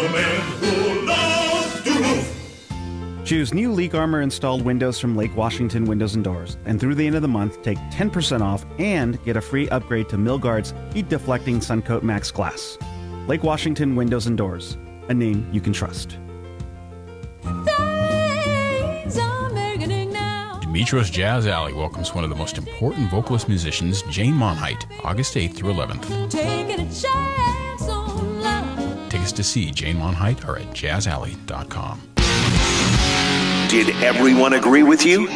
the man who loves to roof. Choose new Leak Armor installed windows from Lake Washington Windows and Doors, and through the end of the month, take 10% off and get a free upgrade to Milgard's heat deflecting Suncoat Max Glass. Lake Washington Windows and Doors, a name you can trust. Demetro's Jazz Alley welcomes one of the most important vocalist musicians, Jane Monheit, August 8th through 11th. Tickets to see Jane Monheit are at jazzalley.com. Did everyone agree with you?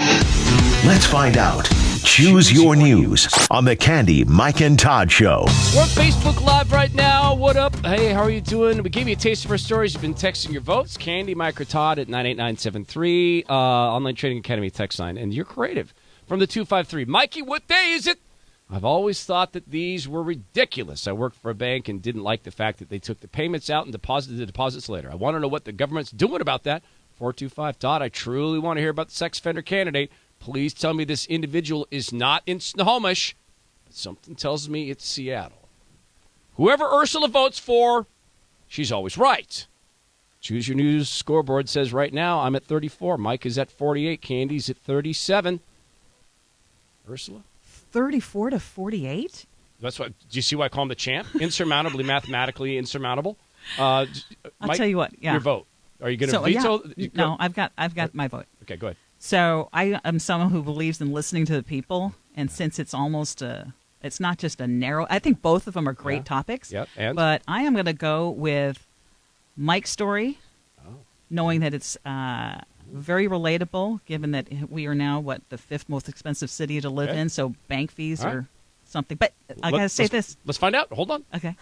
Let's find out. Choose your news on the Candy, Mike, and Todd Show. We're on Facebook Live right now. What up? Hey, how are you doing? We gave you a taste of our stories. You've been texting your votes. Candy, Mike, or Todd at 98973. Online Trading Academy text line. And you're creative. From the 253. Mikey, what day is it? I've always thought that these were ridiculous. I worked for a bank and didn't like the fact that they took the payments out and deposited the deposits later. I want to know what the government's doing about that. 425. Todd, I truly want to hear about the sex offender candidate. Please tell me this individual is not in Snohomish, but something tells me it's Seattle. Whoever Ursula votes for, she's always right. Choose Your News scoreboard says right now I'm at 34. Mike is at 48. Candy's at 37. Ursula? 34 to 48? That's what. Do you see why I call him the champ? Insurmountably, mathematically insurmountable. Mike, I'll tell you what. Yeah. Your vote. Are you going to veto? Yeah. No, I've got my vote. Okay, go ahead. So I am someone who believes in listening to the people, and since it's almost it's not just a narrow. I think both of them are great topics. Yep. But I am going to go with Mike's story, knowing that it's very relatable, given that we are now the fifth most expensive city to live in. So bank fees are something. But I got to say this. Let's find out. Hold on. Okay.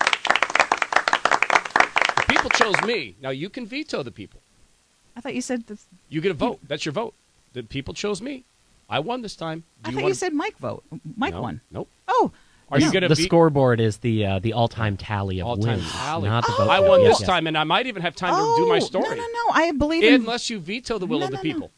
The people chose me. Now you can veto the people. I thought you said this. You get a vote. That's your vote. The people chose me. I won this time. I thought you said Mike vote. Mike won. Nope. Oh. Are you going to The scoreboard is the all-time tally of wins. Not the vote. I won this time, and I might even have time to do my story. No. I believe in... Unless you veto the will of the people.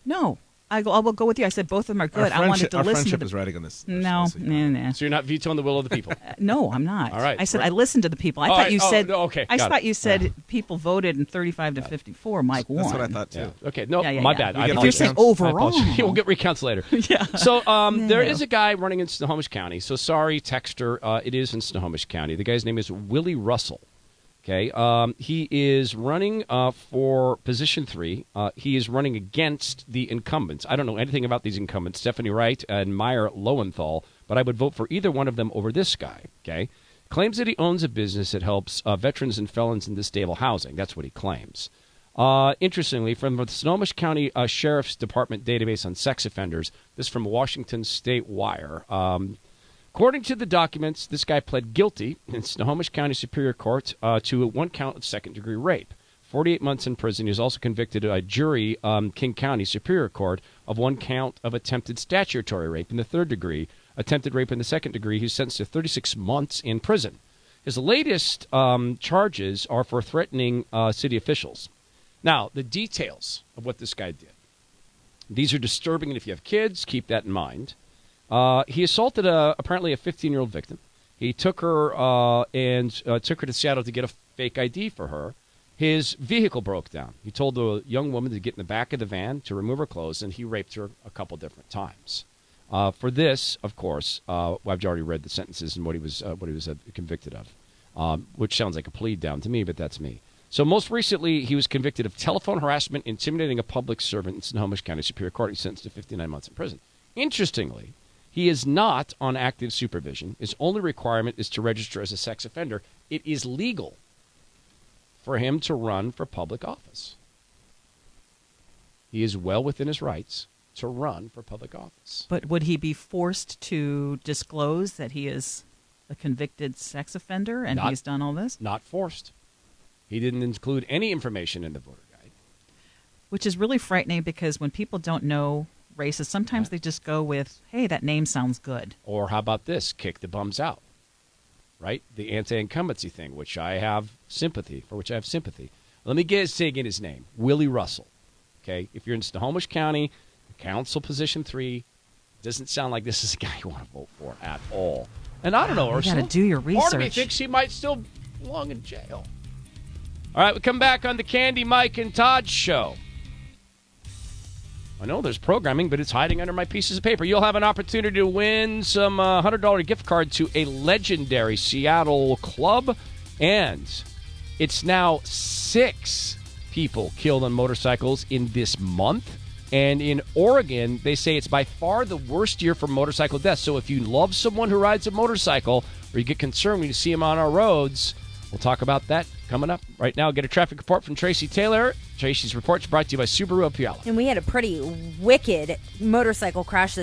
No. I will go with you. I said both of them are good. I wanted to our listen friendship to is riding on this. No. So you're not vetoing the will of the people? No, I'm not. All right. I said I listened to the people. I thought you said. Okay. I thought you said people voted in 35 to 54. Mike won. That's what I thought too. Yeah. Okay. No, my bad. If you're saying overall, we'll get recounts later. Yeah. So there is a guy running in Snohomish County. So sorry, texter. It is in Snohomish County. The guy's name is Willie Russell. Okay, he is running for position 3. He is running against the incumbents. I don't know anything about these incumbents, Stephanie Wright and Meyer Lowenthal, but I would vote for either one of them over this guy. Okay, claims that he owns a business that helps veterans and felons into stable housing. That's what he claims. Interestingly, from the Snohomish County Sheriff's Department database on sex offenders, this from Washington State Wire. According to the documents, this guy pled guilty in Snohomish County Superior Court to one count of second-degree rape. 48 months in prison. He was also convicted by a jury, King County Superior Court, of one count of attempted statutory rape in the third degree, attempted rape in the second degree. He's sentenced to 36 months in prison. His latest charges are for threatening city officials. Now, the details of what this guy did. These are disturbing, and if you have kids, keep that in mind. He assaulted apparently a 15-year-old victim. He took her took her to Seattle to get a fake ID for her. His vehicle broke down. He told the young woman to get in the back of the van to remove her clothes, and he raped her a couple different times. For this, of course, I've already read the sentences and what he was convicted of, which sounds like a plea down to me, but that's me. So most recently, he was convicted of telephone harassment, intimidating a public servant in Snohomish County Superior Court. He's sentenced to 59 months in prison. Interestingly, he is not on active supervision. His only requirement is to register as a sex offender. It is legal for him to run for public office. He is well within his rights to run for public office. But would he be forced to disclose that he is a convicted sex offender and he's done all this? Not forced. He didn't include any information in the voter guide. Which is really frightening because when people don't know races, sometimes they just go with, hey, that name sounds good. Or how about this? Kick the bums out. Right? The anti-incumbency thing, which I have sympathy. Let me say again his name. Willie Russell. Okay? If you're in Snohomish County, council position 3, doesn't sound like this is a guy you want to vote for at all. And I don't know, Ursula. You got to do your research. Part of me thinks he might still belong in jail. All right, we come back on the Candy, Mike, and Todd show. I know there's programming, but it's hiding under my pieces of paper. You'll have an opportunity to win some $100 gift card to a legendary Seattle club. And it's now 6 people killed on motorcycles in this month. And in Oregon, they say it's by far the worst year for motorcycle deaths. So if you love someone who rides a motorcycle or you get concerned when you see them on our roads, we'll talk about that coming up. Right now, get a traffic report from Tracy Taylor. Tracy's report's brought to you by Subaru of Puyallup. And we had a pretty wicked motorcycle crash